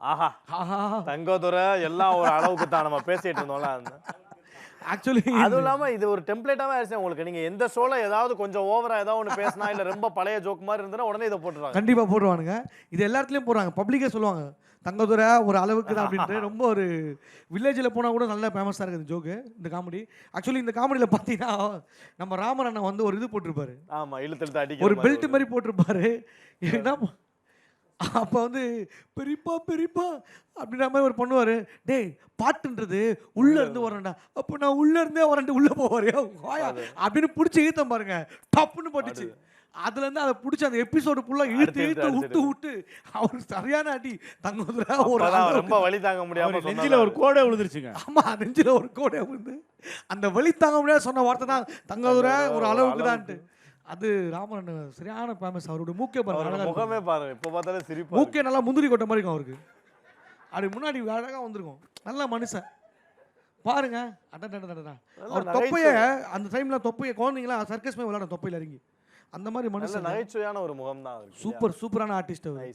ஆஹா தங்கதுரை எல்லாம் ஒரு அளவுக்கு தான் நம்ம பேசிட்டு இருந்தோம்ல. ஆக்சுவலி அதுவும் இல்லாம இது ஒரு டெம்ப்ளேட்டாவே ஆயிடுச்சு உங்களுக்கு. நீங்க எந்த ஷோல ஏதாவது கொஞ்சம் ஓவரா ஏதாவது ஒண்ணு பேசினா இல்ல ரொம்ப பழைய ஜோக் மாதிரி இருந்ததுன்னா உடனே இதை போட்டுருவாங்க. கண்டிப்பா போடுவானுங்க. இது எல்லா இடத்துலயும் போடுறாங்க. பப்ளிக்கே சொல்லுவாங்க. தங்கதுரை ஒரு அளவுக்கு தான் அப்படின்ட்டு. ரொம்ப ஒரு வில்லேஜில் போனால் கூட நல்லா ஃபேமஸாக இருக்குது இந்த ஜோக்கு, இந்த காமெடி. ஆக்சுவலி இந்த காமெடியில் பார்த்தீங்கன்னா நம்ம ராமர் அண்ணன் வந்து ஒரு இது போட்டிருப்பாரு. ஆமா இழுத்து இழுத்து அடிக்கிற ஒரு மாதிரி பெல்ட் மாதிரி போட்டிருப்பாரு. என்ன அப்போ வந்து பெரியப்பா பெரியப்பா அப்படின்ற மாதிரி ஒரு பண்ணுவார். டேய் பாட்டுன்றது உள்ள இருந்து வரேன்டா. அப்போ நான் உள்ள இருந்தே வரேன்ட்டு உள்ள போவாரு அப்படின்னு பிடிச்சி இழுத்தம் பாருங்க. டப்புன்னு போட்டுச்சு. அதுல இருந்து அதை பிடிச்சி அந்த எபிசோடு ஃபுல்லா இழுத்து இழுத்து விட்டு விட்டு அவருக்கு சரியான அடி. தங்கதுரை ஒரு அப்பதான் ரொம்ப வலி தாங்க முடியாம நெஞ்சில ஒரு கோடை விழுந்துருச்சுங்க. ஆமா நெஞ்சில ஒரு கோடை விழுந்து அந்த வலி தாங்க முடியாது சொன்ன வார்த்தை தான் தங்கதுரை ஒரு அளவுக்கு தான்ட்டு. அது ராமன் சரியான ஃபேமஸ். அவரோட மூக்கே பாருங்க, முகமே பாருங்க இப்ப பார்த்தாலே சிரிப்பு. மூக்கே நல்லா முந்திரி கொட்டை மாதிரி இருக்கும் அவருக்கு. அப்படி முன்னாடி அழகா வந்திருக்கும். நல்ல மனுஷன் பாருங்க. அடடடடடா அவர் தொப்பைய அந்த டைம்ல தொப்பைய குழந்தைங்களா சர்க்கஸ் மாதிரி விளையாடும் தொப்பையில இறங்கி. அந்த மாதிரி மனுஷன் நகைச்சுவையான ஒரு முகம் தான். சூப்பரான ஆர்டிஸ்ட் அவர்.